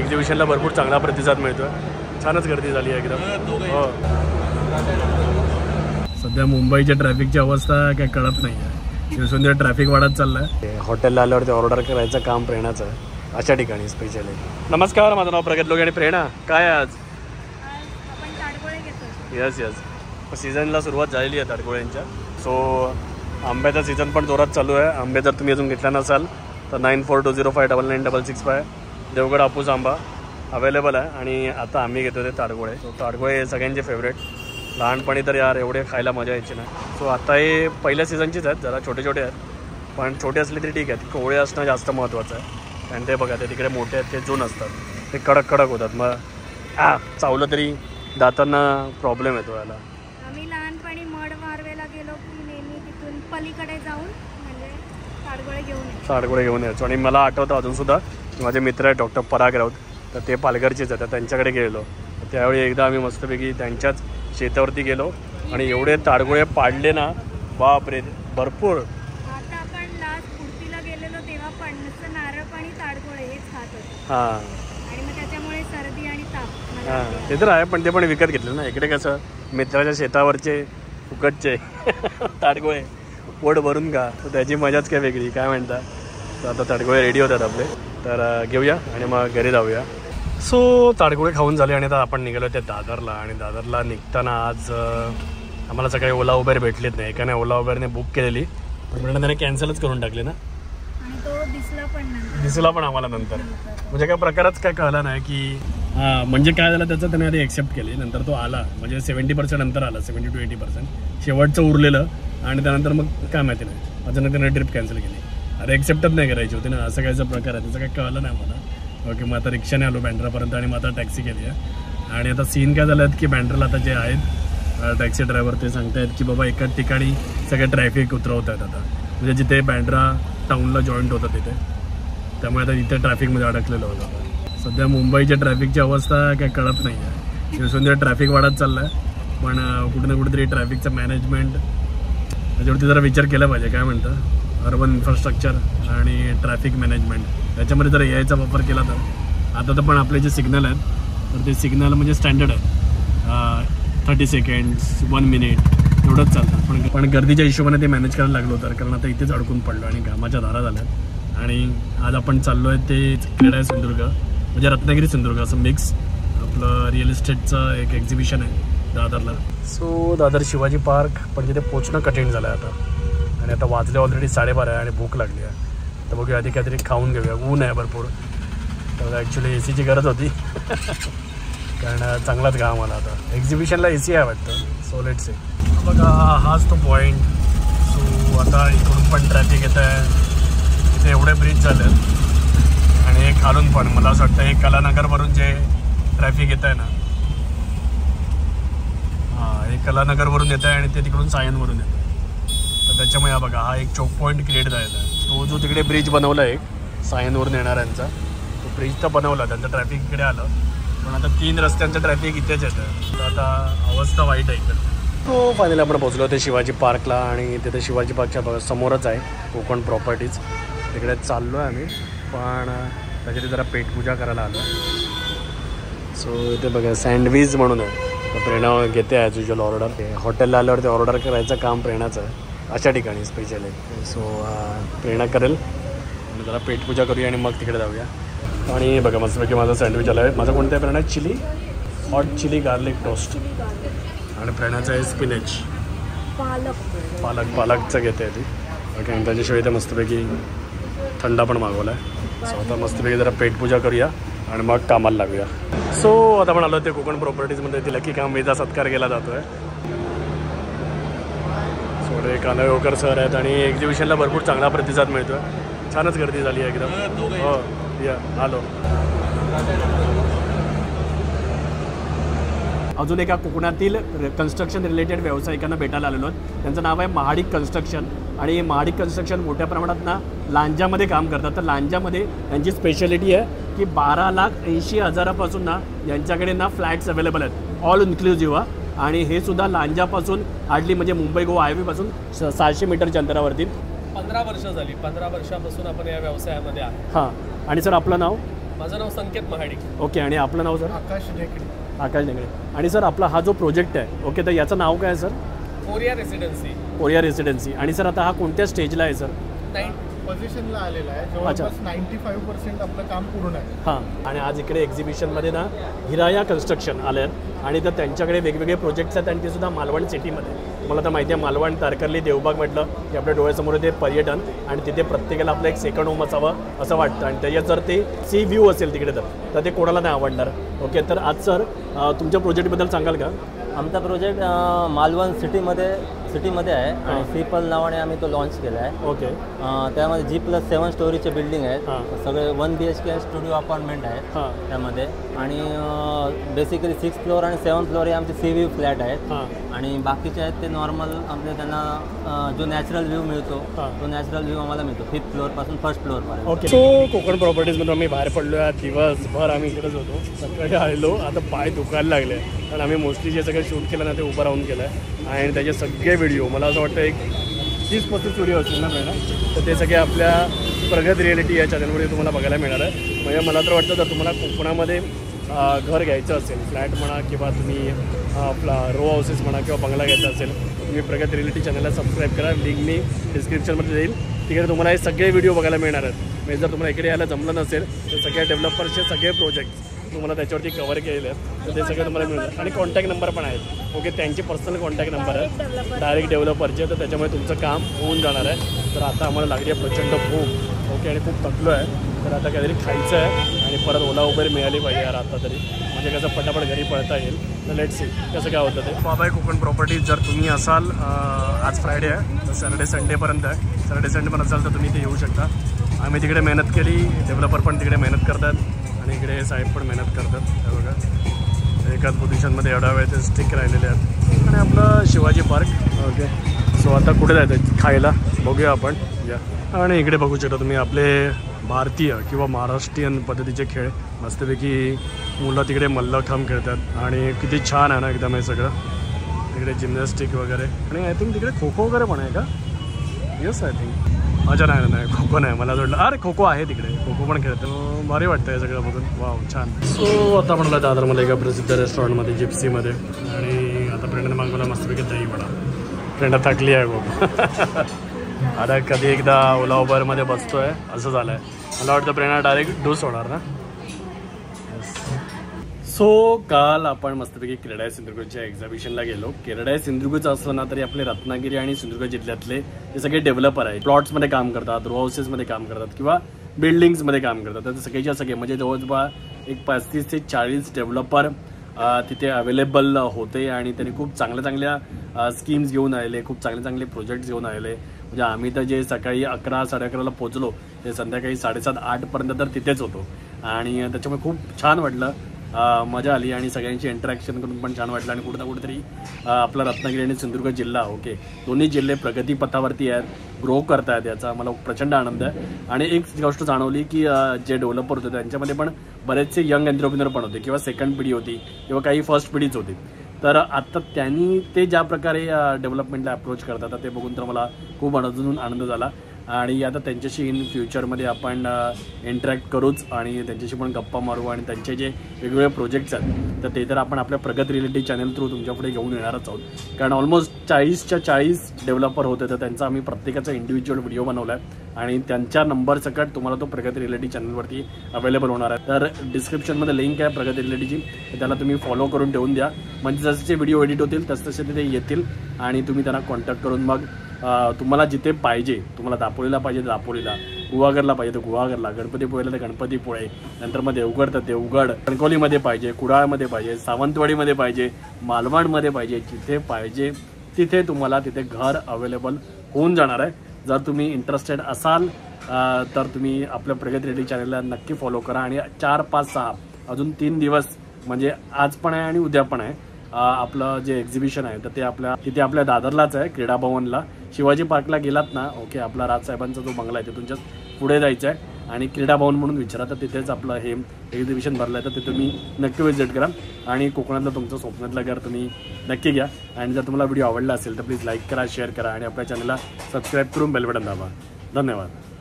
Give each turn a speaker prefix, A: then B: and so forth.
A: एक्झिबिशनला भरपूर चांगला प्रतिसाद मिळतोय. छानच गर्दी झाली आहे एकदम. हो, सध्या मुंबईच्या ट्रॅफिकची अवस्था काय कळत नाही आहे. शिवसुंदर ट्रॅफिक वाढत चाललंय. हॉटेलला आल्यावरती ऑर्डर करायचं काम प्रेरणाचं अशा ठिकाणी स्पेशली. नमस्कार, माझं नाव प्रगत लोक आणि प्रेरणा. काय आज यस सीझनला सुरुवात झालेली आहे ताडगोळ्यांच्या. सो आंब्याचा सीझन पण जोरात चालू आहे. आंबे जर तुम्ही अजून घेतला नसाल तर 9420599665 देवगड हापूस आंबा अवेलेबल आहे. आणि आता आम्ही घेतो ते ताडगोळे. सो ताडगोळे सगळ्यांचे फेवरेट. लहानपणी तर यार एवढे खायला मजा यायची नाही. सो आता हे पहिल्या सीझनचीच आहेत, जरा छोटे छोटे आहेत, पण छोटे असले तरी ठीक आहेत. कोवळे असणं जास्त महत्त्वाचं आहे. आणि ते बघा, ते तिकडे मोठे आहेत, ते जून असतात, ते कडक कडक होतात. मग चावलं तरी दातांना प्रॉब्लेम येतो याला.
B: आम्ही लहानपणी मड मारवेला गेलो की नेहमी तिथून पलीकडे जाऊन म्हणजे ताडगोळे घेऊन यायचो. आणि मला आठवतं अजूनसुद्धा माझे मित्र आहेत डॉक्टर पराग राऊत, तर ते पालघरचेच आहेत. त्यांच्याकडे गेलो त्यावेळी एकदा आम्ही मस्तपैकी त्यांच्याच शेतावरती गेलो आणि एवढे ताडगोळे पाडले ना, बापरे, भरपूर. आता आपण लास्ट कुर्तीला गेलेलो तेव्हा पण नुसतं नारळ पाणी ताडगोळे हेच खात होतो.
A: हां,
B: आणि मग त्याच्यामुळे सर्दी आणि ताप.
A: हां, ते तर आहे, पण ते पण विकत घेतलं ना. इकडे कसं मित्राच्या शेतावरचे फुकटचे ताडगोळे पोट भरून का, तर त्याची मजाच काय वेगळी. काय म्हणता. तर आता ताडगोळे रेडी होतात आपले, तर घेऊया आणि मग घरी जाऊया. सो ताडगोळे खाऊन झाले आणि आता आपण निघालो त्या दादरला. आणि दादरला निघताना आज आम्हाला सकाळी ओला उबेर भेटलेत नाही. एकाने ओला उबेरने बुक केलेली, पण म्हणून त्याने कॅन्सलच करून टाकले ना.
B: आणि तो
A: दिसला पण आम्हाला नंतर. म्हणजे काय प्रकारच काय कळला नाही की हां, म्हणजे काय झालं त्याचं त्याने आधी एक्सेप्ट केली. नंतर तो आला, म्हणजे 70% नंतर आला, 70 to 80% शेवटचं उरलेलं. आणि त्यानंतर मग काय माहिती नाही, अचानक त्याने ट्रिप कॅन्सल केली. अरे एक्सेप्टच नाही करायची होती ना, असं कायचा प्रकार आहे, त्याचं काही कळलं नाही मला. ओके, मग आता रिक्षाने आलो बँड्रापर्यंत आणि मग आता टॅक्सी केली आहे. आणि आता सीन काय झालं की बँड्राला आता जे आहेत टॅक्सी ड्रायव्हर ते सांगतायत की बाबा एकाच ठिकाणी सगळे ट्रॅफिक उतरवत आहेत आता, म्हणजे जिथे बँड्रा टाऊनला जॉईंट होतं तिथे. त्यामुळे आता इथे ट्रॅफिकमध्ये अडकलेलं होतं. सध्या मुंबईच्या ट्रॅफिकची अवस्था काय कळत नाही आहे. शिवसुंदर ट्रॅफिक वाढत चाललं आहे, पण कुठे ना कुठेतरी ट्रॅफिकचं मॅनेजमेंट त्याच्यावरती जरा विचार केला पाहिजे. काय म्हणतं, अर्बन इन्फ्रास्ट्रक्चर आणि ट्रॅफिक मॅनेजमेंट त्याच्यामध्ये जर यायचा वापर केला तर. आता तर पण आपले जे सिग्नल आहेत तर ते सिग्नल म्हणजे स्टँडर्ड आहे, 30 सेकंड्स 1 मिनिट एवढंच चालतं. पण गर्दीच्या हिशोबाने ते मॅनेज करायला लागलो होतं, कारण आता इथेच अडकून पडलो आणि घामाच्या धारा झाल्यात. आणि आज आपण चाललो आहे ते क्रीडा सिंधुदुर्ग, म्हणजे रत्नागिरी सिंधुदुर्ग असं मिक्स आपलं रिअल इस्टेटचं एक एक्झिबिशन आहे दादरला. सो दादर शिवाजी पार्क, पण तिथे पोचणं कठीण झालं आहे आता. आणि आता वाजले ऑलरेडी 12:30 आणि भूक लागली आहे. तर बघूया आधी काहीतरी खाऊन घेऊया. ऊन आहे भरपूर, तर ॲक्च्युली AC ची गरज होती कारण चांगलाच घाम आला. आता एक्झिबिशनला AC आहे वाटतं. So let's say. बघा हाच तो पॉईंट. सो आता इकडून पण ट्रॅफिक येत आहे. इथे एवढे ब्रिज झाले आहेत आणि एक खालून पण मला असं वाटतं एक कलानगरवरून जे ट्रॅफिक येत आहे ना, हां, एक कलानगरवरून येत आहे आणि ते तिकडून सायनवरून येतं. तर त्याच्यामुळे हा बघा हा एक चौक पॉईंट क्रिएट झालेला आहे. तो जो तिकडे ब्रिज बनवला आहे सायनवरून येणाऱ्यांचा, तो ब्रिज तर बनवला, त्यांचं ट्रॅफिक इकडे आलं. पण आता 3 रस्त्यांचं ट्रॅफिक इथेच येतं, तर आता अवस्था वाईट आहे इकडे. तो फायनली आपण पोहोचलो ते शिवाजी पार्कला. आणि तिथे शिवाजी पार्कच्या समोरच आहे कोकण प्रॉपर्टीज. तिकडे चाललो आहे आम्ही, पण त्याच्यात जरा पेटपूजा करायला आलो. सो इथे बघा सँडविच म्हणून आहे, तर प्रेरणा घेते ॲज युजल ऑर्डर. हॉटेलला आल्यावरती ऑर्डर करायचं काम प्रेरणाचं आहे अशा ठिकाणी स्पेशली. सो प्रेरणा करेल आणि जरा पेटपूजा करूया आणि मग तिकडे जाऊया. आणि बघा मस्तपैकी माझा सँडविच आला आहे. माझं कोणतं आहे Prerna? Chilli hot chilli garlic toast. आणि प्रेरणाचं आहे स्पिनेच पालकचं घेते आहे ती. ओके, आणि त्याच्याशिवाय ते मस्तपैकी थंडा पण मागवला आहे. सो आता मस्तपैकी जरा पेटपूजा करूया आणि मग कामाला लागूया. सो आता आपण आलो ते कोकण प्रॉपर्टीजमध्ये. तिला की कामचा सत्कार केला जातो आहे. सोडे कांदळकर सर आहेत आणि एक्झिबिशनला भरपूर चांगला प्रतिसाद मिळतो आहे. छानच गर्दी झाली आहे एकदम. हो या आलो. अजून एका कोकणातील कन्स्ट्रक्शन रिलेटेड व्यावसायिकांना भेटायला आलेलो आहेत. त्यांचं नाव आहे महाडिक कन्स्ट्रक्शन. आणि महाडिक कन्स्ट्रक्शन मोठ्या प्रमाणात ना लांजामध्ये काम करतात. तर लांजामध्ये यांची स्पेशालिटी आहे की 12,80,000 ना यांच्याकडे ना फ्लॅट्स अवेलेबल आहेत, ऑल इन्क्लुझिव्ह. आणि हे सुद्धा लांजापासून हार्डली म्हणजे मुंबई गोवा हायवेपासून 700 मीटरच्या अंतरावरती.
C: 15 वर्ष झाली. 15 वर्षापासून आपण या व्यवसायामध्ये आहे.
A: हां. आणि सर आपलं नाव?
C: माझं नाव संकेत महाडिक.
A: ओके, आणि आपलं नाव सर?
C: आकाश ढेकळे.
A: आकाश ढेकळे. आणि सर आपला हा जो प्रोजेक्ट आहे, ओके, तर याचं नाव काय आहे sir?
C: Korea residency.
A: Korea residency. आणि सर आता हा कोणत्या स्टेजला आहे सर?
C: 9 पोझिशनला आलेला आहे. जवळपास 95% आपलं काम पूर्ण आहे.
A: हां, आणि आज इकडे एक्झिबिशनमध्ये ना हिराया कन्स्ट्रक्शन आले आहेत आणि तर त्यांच्याकडे वेगवेगळे प्रोजेक्ट्स आहेत आणि ते सुद्धा मालवण सिटीमध्ये. मला तर माहिती आहे मालवण, तारकर्ली, देवबाग म्हटलं की आपल्या डोळ्यासमोर ते पर्यटन आणि तिथे प्रत्येकाला आपलं एक सेकंड होम असावं असं वाटतं आणि त्याच्यात जर ते सी व्ह्यू असेल तिकडे तर ते कोणाला नाही आवडणार. ओके, तर आज सर तुमच्या प्रोजेक्टबद्दल सांगाल का?
D: आमचा प्रोजेक्ट मालवण सिटीमध्ये आहे आणि सीपल नावाने आम्ही तो लॉन्च केला आहे.
A: ओके,
D: त्यामध्ये G+7 स्टोरीचे बिल्डिंग आहेत. सगळे 1 BHK स्टुडिओ अपार्टमेंट आहेत त्यामध्ये. आणि बेसिकली 6th फ्लोअर आणि 7th फ्लोअर हे आमचे सी व्ह्यू फ्लॅट आहेत. आणि बाकीचे आहेत ते नॉर्मल आपले त्यांना जो नॅचरल व्ह्यू मिळतो तो नॅचरल व्ह्यू आम्हाला मिळतो 5th फ्लोअरपासून 1st फ्लोअरपर्यंत.
A: ओके, सो कोकण प्रॉपर्टीजमधून आम्ही बाहेर पडलो आहे. दिवसभर आम्ही इकडेच होतो. सकाळी आलो, आता पाय दुखायला लागले कारण आम्ही मोस्टली जे सगळं शूट केलं ना ते उभं राहून केलं आहे आणि त्याचे सगळे व्हिडिओ मला असं वाटतं एक 30-35 व्हिडिओ असतील ना मॅडम, तर ते सगळे आपल्या प्रगत रिॲलिटी या चॅनलमध्ये तुम्हाला बघायला मिळणार आहे. म्हणजे मला तर वाटतं जर तुम्हाला कोकणामध्ये घर घ्यायचं असेल, फ्लॅट म्हणा किंवा तुम्ही आपला रो हाऊसेस म्हणा किंवा बंगला घ्यायचा असेल, तुम्ही प्रगत रिॲलिटी चॅनलला सबस्क्राईब करा. लिंक मी डिस्क्रिप्शनमध्ये देईल. तिकडे तुम्हाला हे सगळे व्हिडिओ बघायला मिळणार आहेत. म्हणजे जर तुम्हाला इकडे यायला जमलं नसेल तर सगळ्या डेव्हलपर्सचे सगळे प्रोजेक्ट्स तुम्हाला त्याच्यावरती कव्हर केलेले आहेत, तर ते सगळे तुम्हाला मिळतात. आणि कॉन्टॅक्ट नंबर पण आहेत. ओके, त्यांचे पर्सनल कॉन्टॅक्ट नंबर आहेत डायरेक्ट डेव्हलपरचे, तर त्याच्यामुळे तुमचं काम होऊन जाणार आहे. तर आता आम्हाला लागली आहे प्रचंड भूक. ओके, आणि खूप थकलो आहे, तर आता काहीतरी खायचं आहे आणि परत ओला उबेर मिळाली पाहिजे यार आता तरी, म्हणजे कसं पटापट घरी पळता येईल. तर लेट सी कसं काय होतं ते. बाबाई कोकण प्रॉपर्टीज जर तुम्ही असाल, आज फ्रायडे आहे तर सॅटर्डे संडेपर्यंत आहे. सॅटर्डे संडे पण असाल तर तुम्ही ते येऊ शकता. आम्ही तिकडे मेहनत केली, डेव्हलपर पण तिकडे मेहनत करतात आणि इकडे साहेब पण मेहनत करतात. हे बघा, एकाच पोझिशनमध्ये एवढा वेळ ते स्टिक राहिलेले आहेत. आणि आपलं शिवाजी पार्क. ओके, सो आता कुठे जायचं खायला बघूया आपण या. आणि इकडे बघू शकता तुम्ही आपले भारतीय किंवा महाराष्ट्रीयन पद्धतीचे खेळ. मस्तपैकी मुलं तिकडे मल्लखांब खेळतात आणि किती छान आहे ना एकदम हे सगळं. तिकडे जिम्नॅस्टिक वगैरे आणि आय थिंक तिकडे खो खो वगैरे पण आहे का? Yes, I think. अच्छा, नाही खो खो नाही, मला वाटलं अरे खो खो आहे तिकडे, खो खो पण खेळतो. भारी वाटतं हे सगळं बघून. वाव, छान. सो आता म्हणलं दादरमध्ये एका प्रसिद्ध रेस्टॉरंटमध्ये जिप्सीमध्ये, आणि आता फ्रेंडने मागवला मस्तपैकी दही वडा. फ्रेंड थकली आहे खूप. आता कधी एकदा ओला उबरमध्ये बसतोय असं झालं आहे. मला वाटतं प्रेरणा डायरेक्ट डूस होणार ना. सो काल आपण मस्तपैकी क्रीडा सिंधुदुर्गच्या एक्झिबिशनला गेलो. क्रीडा सिंधुदुर्गचं असलं ना तरी आपले रत्नागिरी आणि सिंधुदुर्ग जिल्ह्यातले हे सगळे डेव्हलपर आहेत. प्लॉट्समध्ये काम करतात, रो हाऊसेसमध्ये काम करतात किंवा बिल्डिंग्समध्ये काम करतात. तर सगळेच्या सगळे म्हणजे जवळजवळ एक 35 ते 40 डेव्हलपर तिथे अवेलेबल होते आणि त्यांनी खूप चांगल्या स्कीम्स घेऊन आलेले, खूप चांगले प्रोजेक्ट्स घेऊन आलेले. म्हणजे आम्ही तर जे सकाळी 11-11:30ला पोचलो ते संध्याकाळी 7:30-8पर्यंत तर तिथेच होतो आणि त्याच्यामुळे खूप छान वाटलं. मजा आली आणि सगळ्यांची इंटरॅक्शन करून पण छान वाटलं. आणि कुठं ना कुठेतरी आपला रत्नागिरी आणि सिंधुदुर्ग जिल्हा, ओके, दोन्ही जिल्हे प्रगतीपथावरती आहेत, ग्रो करत आहेत, याचा मला प्रचंड आनंद आहे. आणि एक गोष्ट जाणवली की जे डेव्हलपर होते त्यांच्यामध्ये पण बरेचसे यंग एंटरप्रिनर पण होते किंवा सेकंड पिढी होती किंवा काही फर्स्ट पिढीच होती. तर आता त्यांनी ते ज्या प्रकारे डेव्हलपमेंटला अप्रोच करतात ते बघून तर मला खूप अजून आनंद झाला. आणि आता त्यांच्याशी इन फ्युचरमध्ये आपण इंटरॅक्ट करूच आणि त्यांच्याशी पण गप्पा मारू आणि त्यांचे जे वेगवेगळे प्रोजेक्ट्स आहेत तर ते तर आपण आपल्या प्रगत रिॲलिटी चॅनल थ्रू तुमच्यापुढे घेऊन येणारच आहोत. कारण ऑलमोस्ट 40च्या 40 डेव्हलपर होते तर त्यांचा आम्ही प्रत्येकाचा इंडिव्हिज्युअल व्हिडिओ बनवला आहे आणि त्यांच्या नंबर सकट तुम्हाला तो प्रगत रिॲलिटी चॅनलवरती अवेलेबल होणार आहे. तर डिस्क्रिप्शनमध्ये लिंक आहे प्रगत रिॲलिटीची, त्याला तुम्ही फॉलो करून ठेवून द्या. म्हणजे जसे व्हिडिओ एडिट होतील तसे ते येतील आणि तुम्ही त्यांना कॉन्टॅक्ट करून मग तुम्हाला जिथे पाहिजे, तुम्हाला दापोलीला पाहिजे तर दापोलीला, गुहागरला पाहिजे तर गुहागरला, गणपतीपुळेला तर गणपतीपुळे, नंतर मग देवगड तर देवगड, कणकवलीमध्ये पाहिजे, कुडाळमध्ये पाहिजे, सावंतवाडीमध्ये पाहिजे, मालवणमध्ये पाहिजे, जिथे पाहिजे तिथे तुम्हाला तिथे घर अवेलेबल होऊन जाणार आहे. जर तुम्ही इंटरेस्टेड असाल तर तुम्ही आपल्या प्रगत रिॲलिटी चॅनलला नक्की फॉलो करा. आणि 4, 5, 6 अजून 3 दिवस म्हणजे आज पण आहे आणि उद्या पण आहे आपलं जे एक्झिबिशन आहे तर ते तिथे आपल्या दादरलाच आहे, क्रीडा भवनला. शिवाजी पार्कला गेलात ना, ओके, आपला राजसाहेबांचा जो बंगला आहे तिथून पुढे जायचं आहे आणि क्रीडा भवन म्हणून विचारा तर तिथेच आपलं हे एक्झिबिशन भरलं आहे. तर ते तुम्ही नक्की व्हिजिट करा आणि कोकणातलं तुमचं स्वप्नातलं घर तुम्ही नक्की घ्या. आणि जर तुम्हाला व्हिडिओ आवडला असेल तर प्लीज लाईक करा, शेअर करा आणि आपल्या चॅनलला सबस्क्राईब करून बेल बटन दाबा. धन्यवाद.